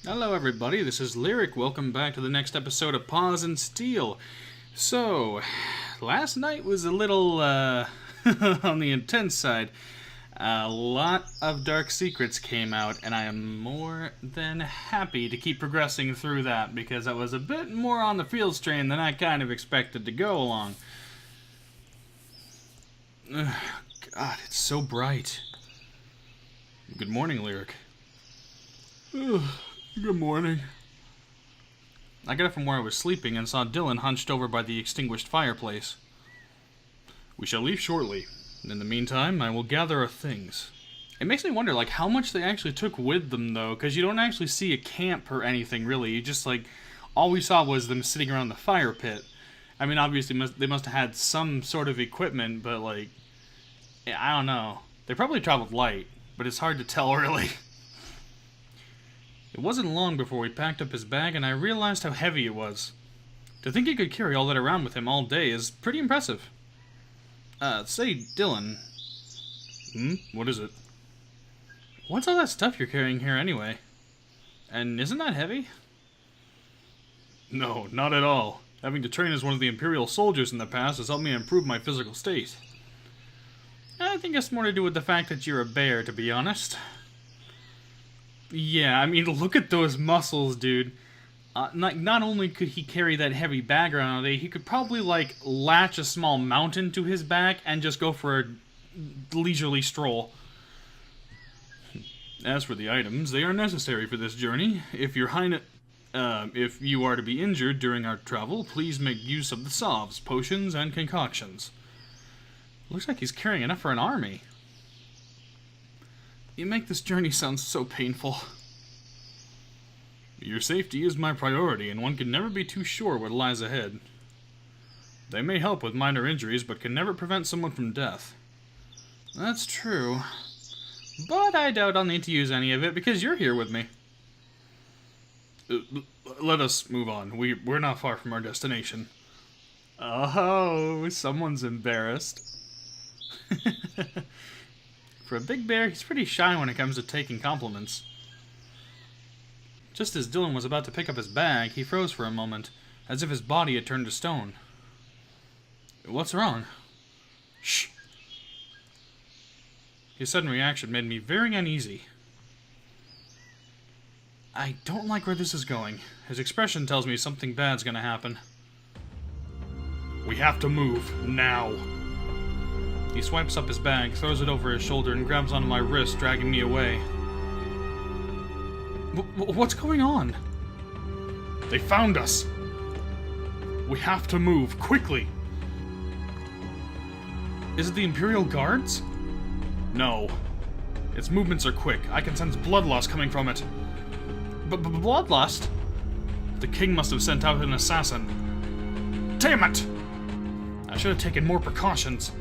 Hello everybody, this is Lyric. Welcome back to the next episode of Paws and Steel. So, last night was a little, on the intense side. A lot of dark secrets came out, and I am more than happy to keep progressing through that, because I was a bit more on the field strain than I kind of expected to go along. Ugh, God, it's so bright. Good morning, Lyric. Ugh. Good morning. I got up from where I was sleeping and saw Dylan hunched over by the extinguished fireplace. We shall leave shortly. In the meantime, I will gather our things. It makes me wonder, how much they actually took with them, though, because you don't actually see a camp or anything, really. You just, all we saw was them sitting around the fire pit. I mean, obviously, they must have had some sort of equipment, but, I don't know. They probably traveled light, but it's hard to tell, really. It wasn't long before we packed up his bag and I realized how heavy it was. To think he could carry all that around with him all day is pretty impressive. Say, Dylan. What is it? What's all that stuff you're carrying here anyway? And isn't that heavy? No, not at all. Having to train as one of the Imperial soldiers in the past has helped me improve my physical state. I think it's more to do with the fact that you're a bear, to be honest. Yeah, I mean, look at those muscles, dude. Not only could he carry that heavy bag around all day, he could probably, latch a small mountain to his back and just go for a leisurely stroll. As for the items, they are necessary for this journey. If your Highness, if you are to be injured during our travel, please make use of the salves, potions, and concoctions. Looks like he's carrying enough for an army. You make this journey sound so painful. Your safety is my priority, and one can never be too sure what lies ahead. They may help with minor injuries, but can never prevent someone from death. That's true. But I doubt I'll need to use any of it, because you're here with me. Let us move on. We're not far from our destination. Oh, someone's embarrassed. For a big bear, he's pretty shy when it comes to taking compliments. Just as Dylan was about to pick up his bag, he froze for a moment, as if his body had turned to stone. What's wrong? Shh. His sudden reaction made me very uneasy. I don't like where this is going. His expression tells me something bad's gonna happen. We have to move, now. He swipes up his bag, throws it over his shoulder, and grabs onto my wrist, dragging me away. What's going on? They found us! We have to move, quickly! Is it the Imperial Guards? No. Its movements are quick. I can sense bloodlust coming from it. Bloodlust? The king must have sent out an assassin. Damn it! I should have taken more precautions.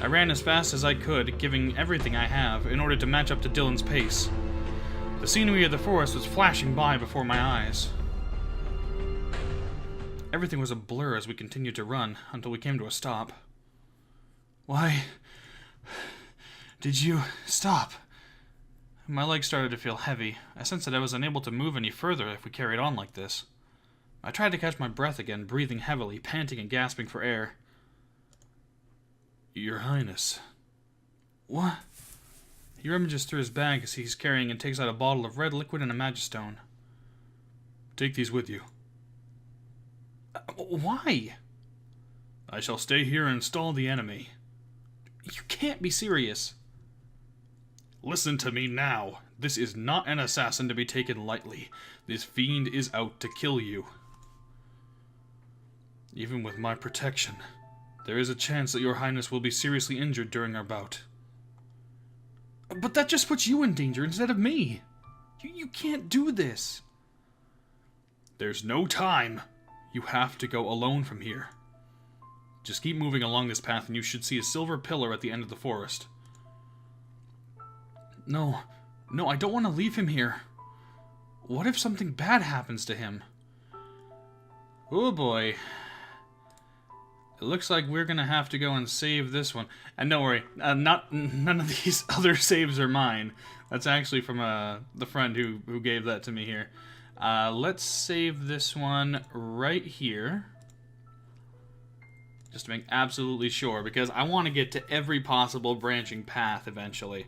I ran as fast as I could, giving everything I have, in order to match up to Dylan's pace. The scenery of the forest was flashing by before my eyes. Everything was a blur as we continued to run, until we came to a stop. Why did you stop? My legs started to feel heavy. I sensed that I was unable to move any further if we carried on like this. I tried to catch my breath again, breathing heavily, panting and gasping for air. Your Highness. What? He rummages through his bag as he's carrying and takes out a bottle of red liquid and a magistone. Take these with you. Why? I shall stay here and stall the enemy. You can't be serious. Listen to me now. This is not an assassin to be taken lightly. This fiend is out to kill you. Even with my protection, there is a chance that your Highness will be seriously injured during our bout. But that just puts you in danger instead of me. You can't do this. There's no time. You have to go alone from here. Just keep moving along this path and you should see a silver pillar at the end of the forest. No, I don't want to leave him here. What if something bad happens to him? Oh boy. It looks like we're gonna have to go and save this one. And don't worry, none of these other saves are mine. That's actually from the friend who gave that to me here. Let's save this one right here. Just to make absolutely sure, because I want to get to every possible branching path eventually.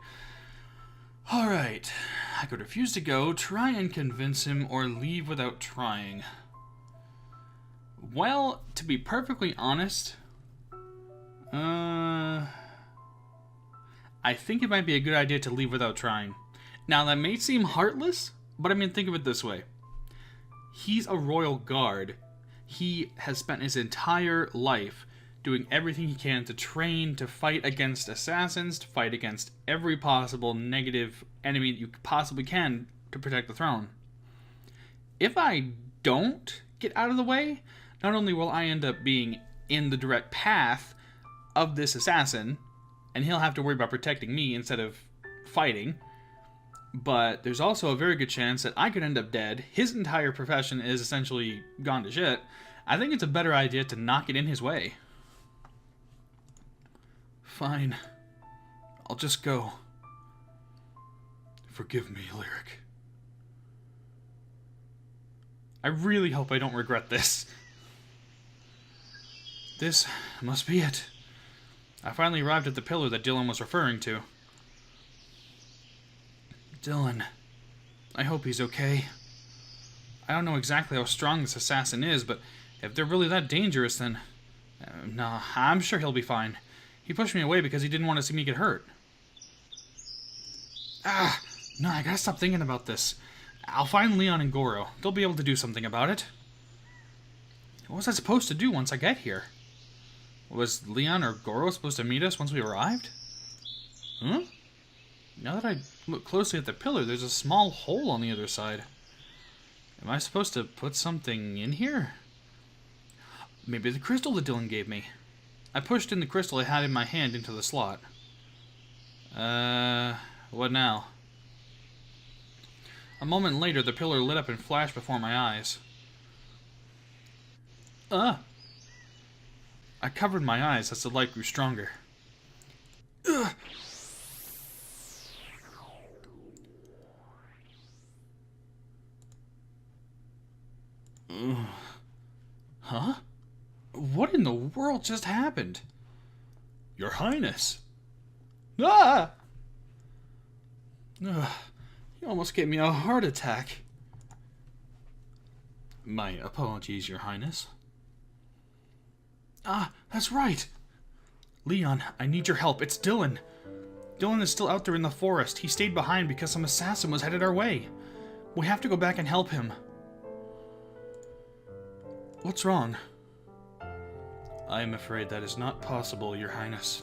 Alright, I could refuse to go, try and convince him, or leave without trying. Well, to be perfectly honest, I think it might be a good idea to leave without trying. Now, that may seem heartless, but I mean, think of it this way. He's a royal guard. He has spent his entire life doing everything he can to train, to fight against assassins, to fight against every possible negative enemy that you possibly can to protect the throne. If I don't get out of the way, not only will I end up being in the direct path of this assassin, and he'll have to worry about protecting me instead of fighting, but there's also a very good chance that I could end up dead. His entire profession is essentially gone to shit. I think it's a better idea to not get in his way. Fine. I'll just go. Forgive me, Lyric. I really hope I don't regret this. This must be it. I finally arrived at the pillar that Dylan was referring to. Dylan. I hope he's okay. I don't know exactly how strong this assassin is, but if they're really that dangerous, then... nah, I'm sure he'll be fine. He pushed me away because he didn't want to see me get hurt. No, I gotta stop thinking about this. I'll find Leon and Goro. They'll be able to do something about it. What was I supposed to do once I get here? Was Leon or Goro supposed to meet us once we arrived? Huh? Now that I look closely at the pillar, there's a small hole on the other side. Am I supposed to put something in here? Maybe the crystal that Dylan gave me. I pushed in the crystal I had in my hand into the slot. What now? A moment later, the pillar lit up and flashed before my eyes. I covered my eyes as the light grew stronger. Huh? What in the world just happened? Your Highness. Ah! You almost gave me a heart attack. My apologies, Your Highness. That's right. Leon, I need your help. It's Dylan. Dylan is still out there in the forest. He stayed behind because some assassin was headed our way. We have to go back and help him. What's wrong? I am afraid that is not possible, Your Highness.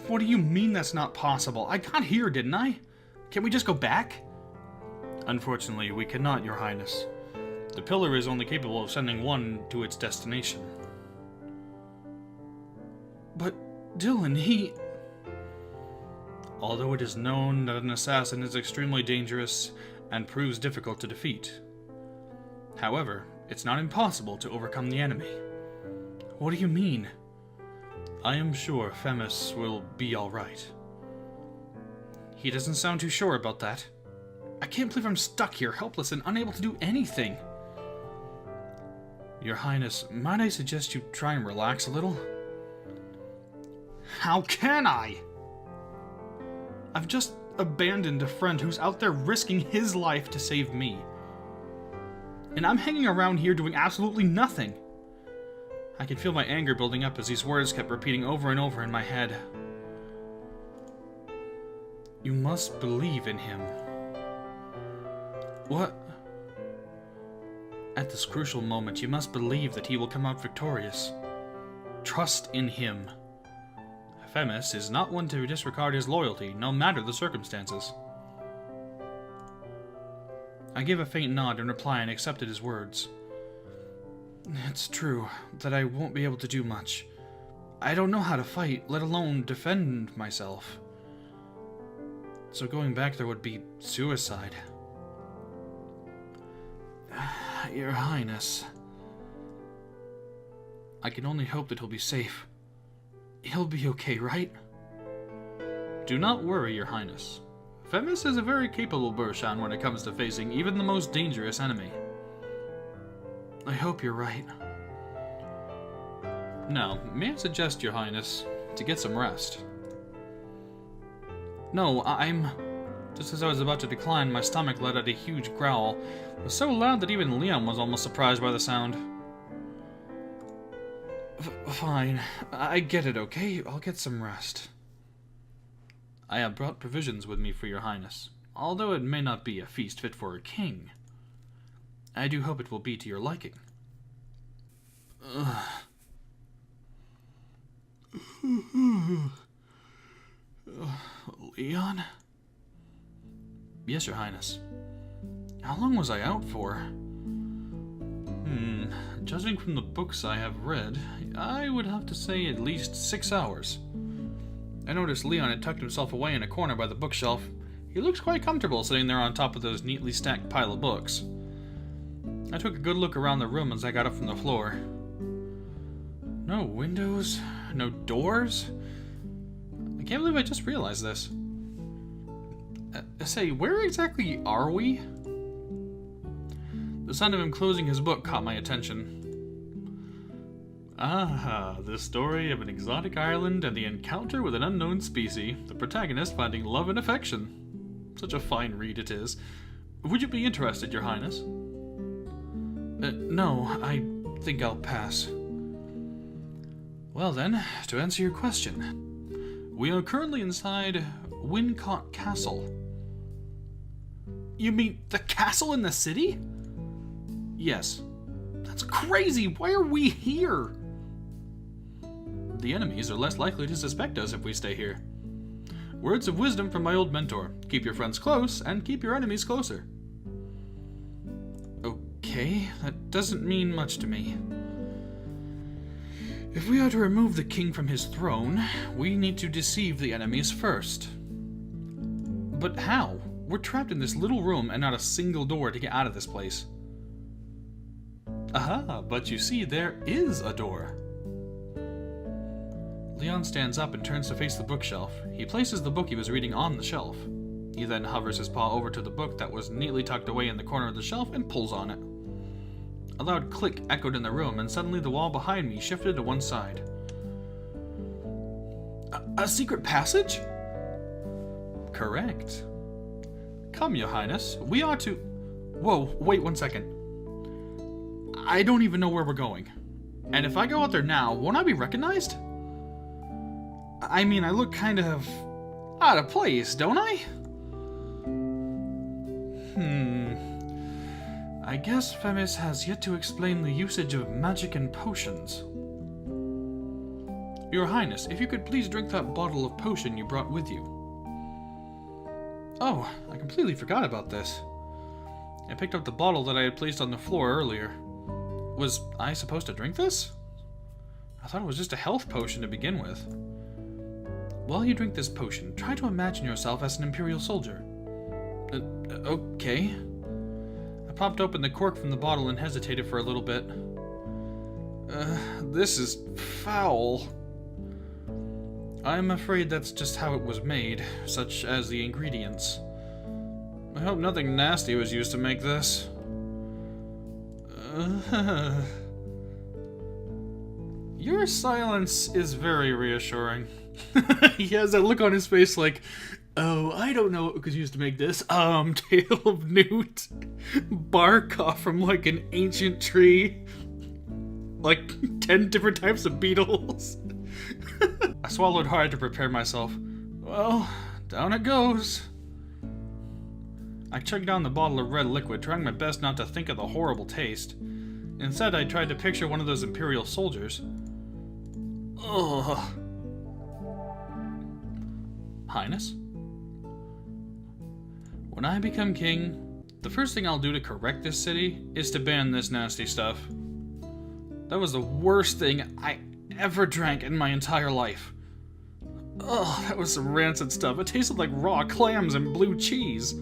What do you mean that's not possible? I got here, didn't I? Can't we just go back? Unfortunately, we cannot, Your Highness. The pillar is only capable of sending one to its destination. But Dylan, he... Although it is known that an assassin is extremely dangerous and proves difficult to defeat. However, it's not impossible to overcome the enemy. What do you mean? I am sure Themis will be alright. He doesn't sound too sure about that. I can't believe I'm stuck here, helpless and unable to do anything. Your Highness, might I suggest you try and relax a little? How can I? I've just abandoned a friend who's out there risking his life to save me. And I'm hanging around here doing absolutely nothing. I could feel my anger building up as these words kept repeating over and over in my head. You must believe in him. What? At this crucial moment, you must believe that he will come out victorious. Trust in him. Themis is not one to disregard his loyalty, no matter the circumstances. I gave a faint nod in reply and accepted his words. It's true that I won't be able to do much. I don't know how to fight, let alone defend myself. So going back there would be suicide. Your Highness, I can only hope that he'll be safe. He'll be okay, right? Do not worry, Your Highness. Femis is a very capable Bershan when it comes to facing even the most dangerous enemy. I hope you're right. Now, may I suggest, Your Highness, to get some rest? No, I'm... Just as I was about to decline, my stomach let out a huge growl. It was so loud that even Leon was almost surprised by the sound. Fine. I get it, okay? I'll get some rest. I have brought provisions with me for Your Highness, although it may not be a feast fit for a king. I do hope it will be to your liking. Leon? Yes, Your Highness. How long was I out for? Judging from the books I have read, I would have to say at least 6 hours. I noticed Leon had tucked himself away in a corner by the bookshelf. He looks quite comfortable sitting there on top of those neatly stacked pile of books. I took a good look around the room as I got up from the floor. No windows, no doors. I can't believe I just realized this. Say, where exactly are we? The sound of him closing his book caught my attention. Ah, the story of an exotic island and the encounter with an unknown species, the protagonist finding love and affection. Such a fine read it is. Would you be interested, Your Highness? No, I think I'll pass. Well then, to answer your question, we are currently inside Wincott Castle. You mean the castle in the city? Yes. That's crazy! Why are we here? The enemies are less likely to suspect us if we stay here. Words of wisdom from my old mentor. Keep your friends close, and keep your enemies closer. Okay, that doesn't mean much to me. If we are to remove the king from his throne, we need to deceive the enemies first. But how? We're trapped in this little room and not a single door to get out of this place. Aha, but you see, there is a door. Leon stands up and turns to face the bookshelf. He places the book he was reading on the shelf. He then hovers his paw over to the book that was neatly tucked away in the corner of the shelf and pulls on it. A loud click echoed in the room, and suddenly the wall behind me shifted to one side. A secret passage? Correct. Come, Your Highness, we are to... Whoa, wait 1 second. I don't even know where we're going. And if I go out there now, won't I be recognized? I mean, I look kind of out of place, don't I? I guess Femis has yet to explain the usage of magic and potions. Your Highness, if you could please drink that bottle of potion you brought with you. Oh, I completely forgot about this. I picked up the bottle that I had placed on the floor earlier. Was I supposed to drink this? I thought it was just a health potion to begin with. While you drink this potion, try to imagine yourself as an Imperial soldier. Okay. I popped open the cork from the bottle and hesitated for a little bit. This is foul. I'm afraid that's just how it was made, such as the ingredients. I hope nothing nasty was used to make this. Your silence is very reassuring. He has that look on his face like, oh, I don't know what was used to make this. Tail of newt. Bark off from like an ancient tree. Like 10 different types of beetles. I swallowed hard to prepare myself. Well, down it goes. I chugged down the bottle of red liquid, trying my best not to think of the horrible taste. Instead, I tried to picture one of those Imperial soldiers. Ugh. Highness? When I become king, the first thing I'll do to correct this city is to ban this nasty stuff. That was the worst thing I ever drank in my entire life. Ugh, that was some rancid stuff. It tasted like raw clams and blue cheese.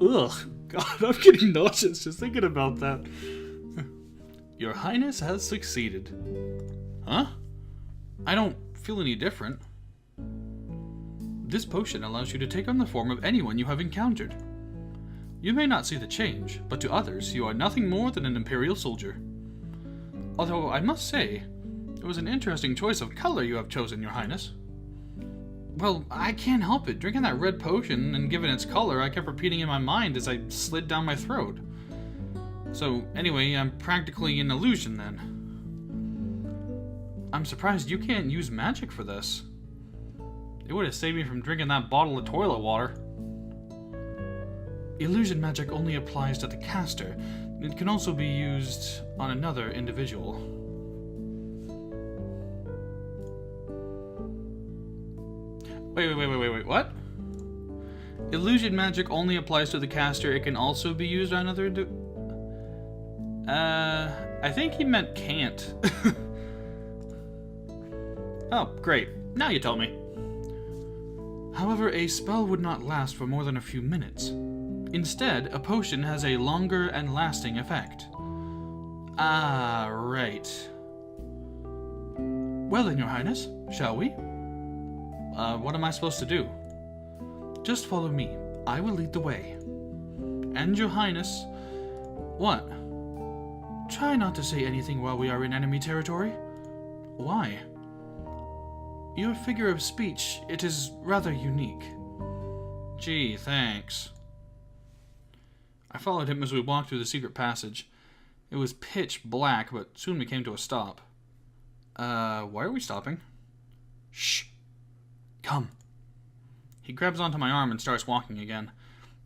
Ugh, God, I'm getting nauseous just thinking about that. Your Highness has succeeded. Huh? I don't feel any different. This potion allows you to take on the form of anyone you have encountered. You may not see the change, but to others, you are nothing more than an Imperial soldier. Although, I must say, it was an interesting choice of color you have chosen, Your Highness. Well, I can't help it. Drinking that red potion, and given its color, I kept repeating in my mind as I slid down my throat. So, anyway, I'm practically an illusion, then. I'm surprised you can't use magic for this. It would have saved me from drinking that bottle of toilet water. Illusion magic only applies to the caster. It can also be used on another individual. Wait, what? Illusion magic only applies to the caster. It can also be used on another I think he meant can't. Oh, great. Now you tell me. However, a spell would not last for more than a few minutes. Instead, a potion has a longer and lasting effect. Ah, right. Well then, Your Highness, shall we? What am I supposed to do? Just follow me. I will lead the way. And Your Highness... What? Try not to say anything while we are in enemy territory. Why? Your figure of speech, it is rather unique. Gee, thanks. I followed him as we walked through the secret passage. It was pitch black, but soon we came to a stop. Why are we stopping? Shh. Come. He grabs onto my arm and starts walking again.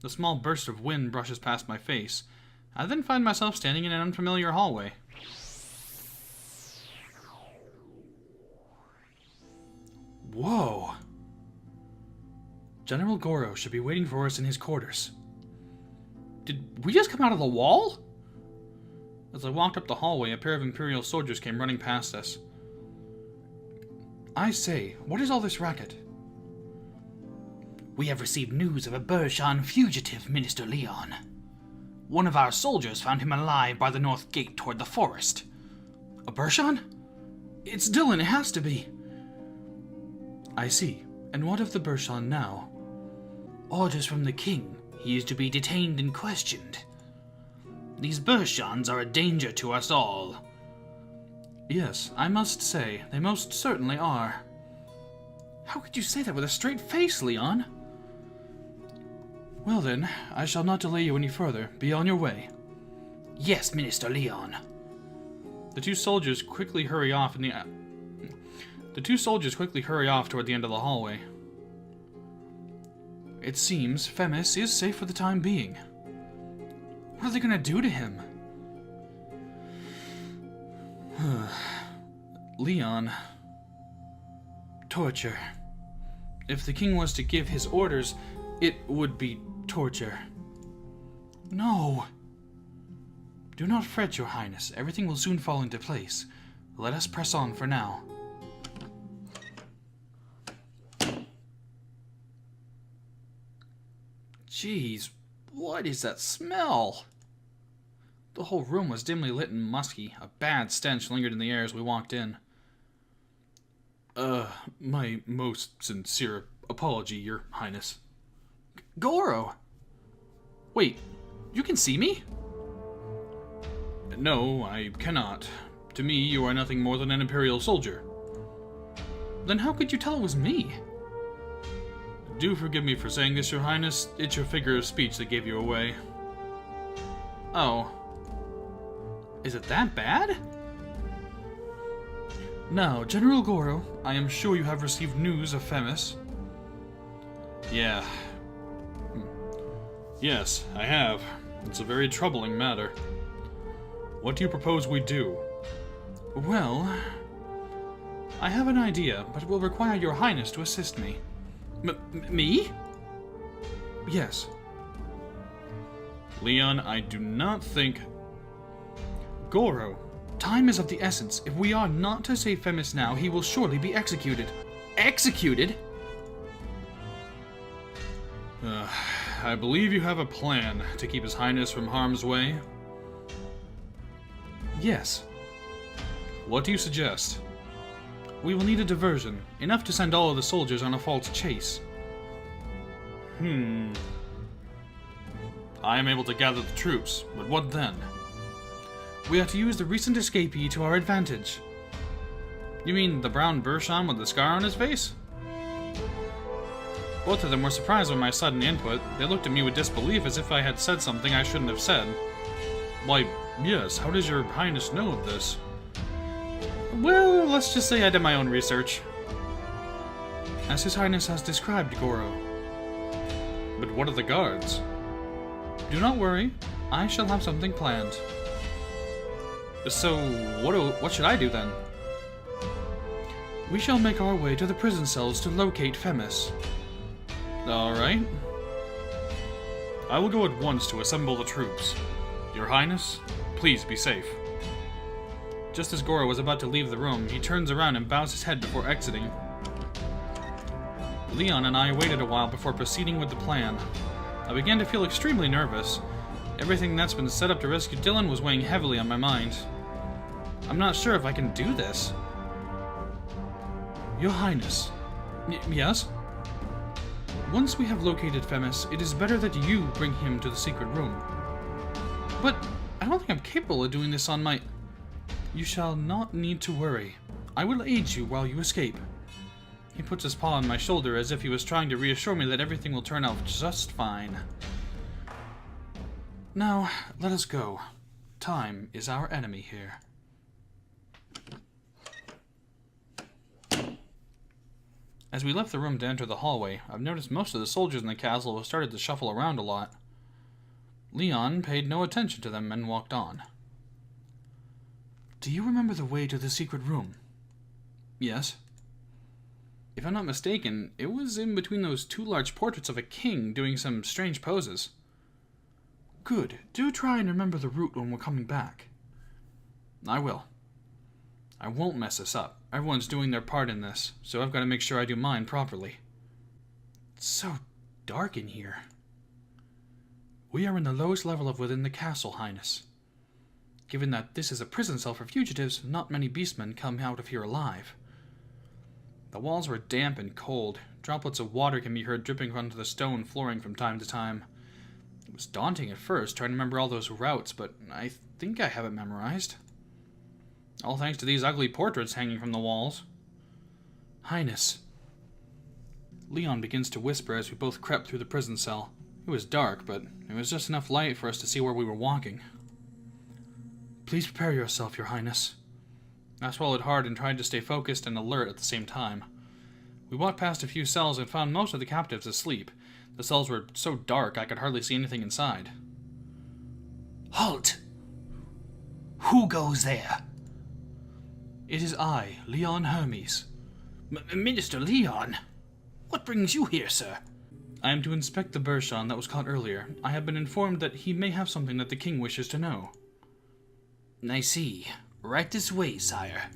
The small burst of wind brushes past my face. I then find myself standing in an unfamiliar hallway. Whoa! General Goro should be waiting for us in his quarters. Did we just come out of the wall? As I walked up the hallway, a pair of Imperial soldiers came running past us. I say, what is all this racket? We have received news of a Bara-Diction fugitive, Minister Leon. One of our soldiers found him alive by the north gate toward the forest. A Bara-Diction? It's Dylan, it has to be. I see. And what of the Bara-Diction now? Orders from the king. He is to be detained and questioned. These Bara-Dictions are a danger to us all. Yes, I must say, they most certainly are. How could you say that with a straight face, Leon? Well then, I shall not delay you any further. Be on your way. Yes, Minister Leon. The two soldiers quickly hurry off toward the end of the hallway. It seems Femis is safe for the time being. What are they gonna do to him? Leon. Torture. If the king was to give his orders, it would be torture. No. Do not fret, Your Highness. Everything will soon fall into place. Let us press on for now. Jeez, what is that smell? The whole room was dimly lit and musky. A bad stench lingered in the air as we walked in. My most sincere apology, Your Highness. Goro! Wait, you can see me? No, I cannot. To me, you are nothing more than an Imperial soldier. Then how could you tell it was me? Do forgive me for saying this, Your Highness. It's your figure of speech that gave you away. Oh. Is it that bad? Now, General Goro, I am sure you have received news of Femis. Yeah. Yes, I have. It's a very troubling matter. What do you propose we do? Well, I have an idea, but it will require Your Highness to assist me. Me? Yes. Leon, I do not think... Goro, time is of the essence. If we are not to save Femis now, he will surely be executed. Executed? I believe you have a plan to keep His Highness from harm's way. Yes, What do you suggest? We will need a diversion, enough to send all of the soldiers on a false chase. I am able to gather the troops, but what then? We are to use the recent escapee to our advantage. You mean the brown Bershon with the scar on his face? Both of them were surprised by my sudden input. They looked at me with disbelief as if I had said something I shouldn't have said. Why, yes, how does your Highness know of this? Well, let's just say I did my own research. As His Highness has described, Goro. But what of the guards? Do not worry, I shall have something planned. So, what should I do then? We shall make our way to the prison cells to locate Highness. Alright. I will go at once to assemble the troops. Your Highness, please be safe. Just as Goro was about to leave the room, he turns around and bows his head before exiting. Leon and I waited a while before proceeding with the plan. I began to feel extremely nervous. Everything that's been set up to rescue Dylan was weighing heavily on my mind. I'm not sure if I can do this. Your Highness. Yes? Once we have located Highness, it is better that you bring him to the secret room. But I don't think I'm capable of doing this on my... You shall not need to worry. I will aid you while you escape. He puts his paw on my shoulder as if he was trying to reassure me that everything will turn out just fine. Now, let us go. Time is our enemy here. As we left the room to enter the hallway, I've noticed most of the soldiers in the castle have started to shuffle around a lot. Leon paid no attention to them and walked on. Do you remember the way to the secret room? Yes. If I'm not mistaken, it was in between those two large portraits of a king doing some strange poses. Good. Do try and remember the route when we're coming back. I will. I won't mess this up. Everyone's doing their part in this, so I've got to make sure I do mine properly. It's so dark in here. We are in the lowest level of within the castle, Highness. Given that this is a prison cell for fugitives, not many beastmen come out of here alive. The walls were damp and cold. Droplets of water can be heard dripping onto the stone flooring from time to time. It was daunting at first, trying to remember all those routes, but I think I have it memorized. All thanks to these ugly portraits hanging from the walls. Highness. Leon begins to whisper as we both crept through the prison cell. It was dark, but there was just enough light for us to see where we were walking. Please prepare yourself, Your Highness. I swallowed hard and tried to stay focused and alert at the same time. We walked past a few cells and found most of the captives asleep. The cells were so dark I could hardly see anything inside. Halt! Who goes there? It is I, Leon Hermes. Minister Leon? What brings you here, sir? I am to inspect the Bershon that was caught earlier. I have been informed that he may have something that the king wishes to know. I see. Right this way, sire.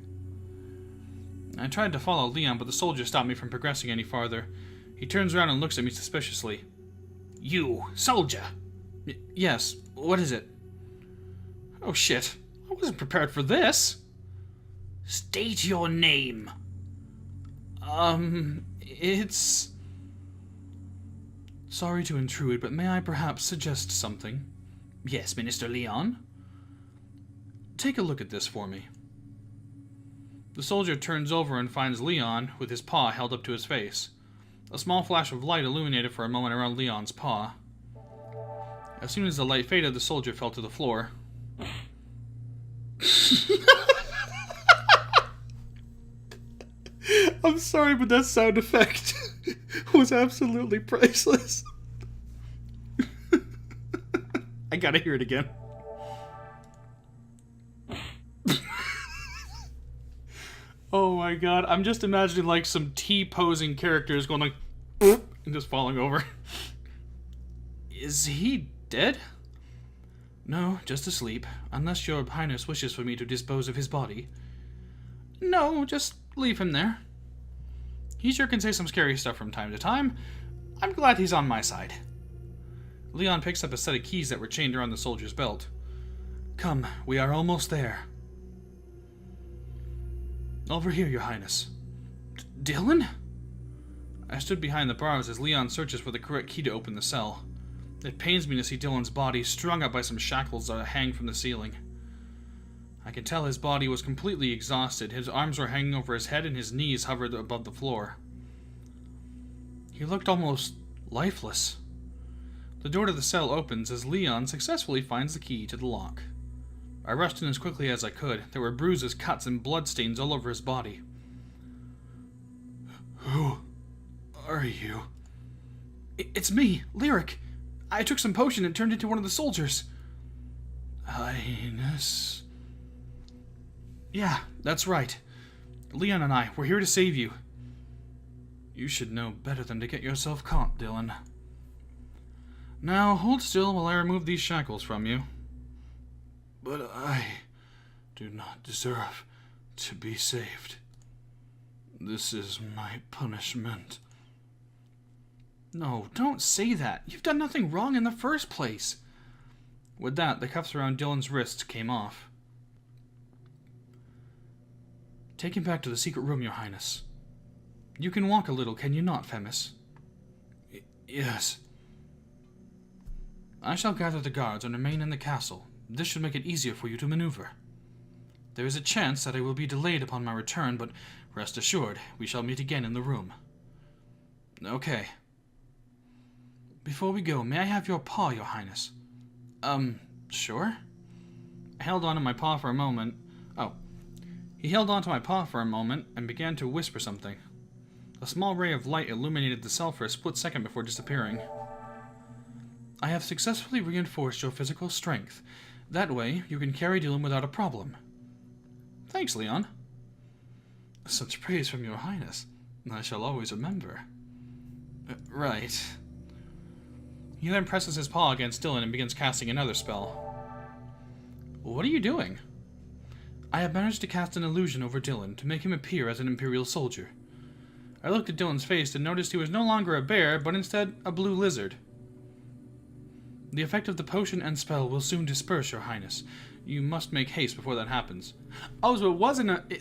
I tried to follow Leon, but the soldier stopped me from progressing any farther. He turns around and looks at me suspiciously. You, soldier! Yes, what is it? Oh shit, I wasn't prepared for this. State your name. It's... Sorry to intrude, but may I perhaps suggest something? Yes, Minister Leon? Take a look at this for me. The soldier turns over and finds Leon with his paw held up to his face. A small flash of light illuminated for a moment around Leon's paw. As soon as the light faded, the soldier fell to the floor. I'm sorry, but that sound effect was absolutely priceless. I gotta hear it again. Oh my god, I'm just imagining like some T-posing characters going like and just falling over. Is he dead? No, just asleep, unless your Highness wishes for me to dispose of his body. No, just leave him there. He sure can say some scary stuff from time to time. I'm glad he's on my side. Leon picks up a set of keys that were chained around the soldier's belt. Come, we are almost there. Over here, Your Highness. Dylan? I stood behind the bars as Leon searches for the correct key to open the cell. It pains me to see Dylan's body strung up by some shackles that hang from the ceiling. I can tell his body was completely exhausted. His arms were hanging over his head and his knees hovered above the floor. He looked almost lifeless. The door to the cell opens as Leon successfully finds the key to the lock. I rushed in as quickly as I could. There were bruises, cuts, and bloodstains all over his body. Who are you? It's me, Lyric. I took some potion and turned into one of the soldiers. Highness? Yeah, that's right. Leon and I, we're here to save you. You should know better than to get yourself caught, Dylan. Now, hold still while I remove these shackles from you. But I do not deserve to be saved. This is my punishment. No, don't say that. You've done nothing wrong in the first place. With that, the cuffs around Dylan's wrists came off. Take him back to the secret room, Your Highness. You can walk a little, can you not, Femis? Yes. I shall gather the guards and remain in the castle. This should make it easier for you to maneuver. There is a chance that I will be delayed upon my return, but rest assured, we shall meet again in the room. Okay. Before we go, may I have your paw, Your Highness? Sure? I held on to my paw for a moment. He held onto my paw for a moment and began to whisper something. A small ray of light illuminated the cell for a split second before disappearing. I have successfully reinforced your physical strength. That way, you can carry Dylan without a problem. Thanks, Leon. Such praise from Your Highness. I shall always remember. Right. He then presses his paw against Dylan and begins casting another spell. What are you doing? I have managed to cast an illusion over Dylan to make him appear as an Imperial soldier. I looked at Dylan's face and noticed he was no longer a bear, but instead a blue lizard. The effect of the potion and spell will soon disperse, Your Highness. You must make haste before that happens. Oh, so it wasn't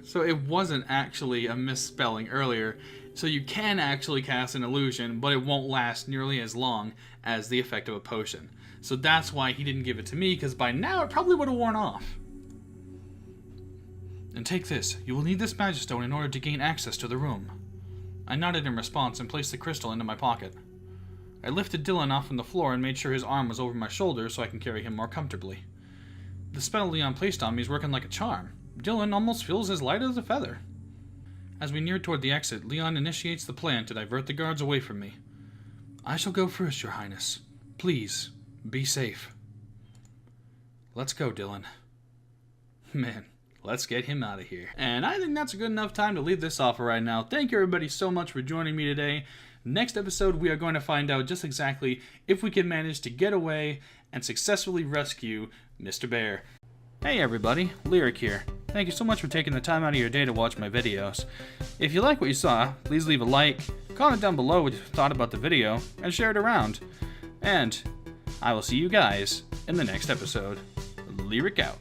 so it wasn't actually a misspelling earlier. So you can actually cast an illusion, but it won't last nearly as long as the effect of a potion. So that's why he didn't give it to me, because by now it probably would have worn off. And take this. You will need this magic stone in order to gain access to the room. I nodded in response and placed the crystal into my pocket. I lifted Dylan off from the floor and made sure his arm was over my shoulder so I can carry him more comfortably. The spell Leon placed on me is working like a charm. Dylan almost feels as light as a feather. As we neared toward the exit, Leon initiates the plan to divert the guards away from me. I shall go first, Your Highness. Please, be safe. Let's go, Dylan. Man, let's get him out of here. And I think that's a good enough time to leave this off right now. Thank you everybody so much for joining me today. Next episode, we are going to find out just exactly if we can manage to get away and successfully rescue Mr. Bear. Hey everybody, Lyric here. Thank you so much for taking the time out of your day to watch my videos. If you like what you saw, please leave a like, comment down below what you thought about the video, and share it around. And I will see you guys in the next episode. Lyric out.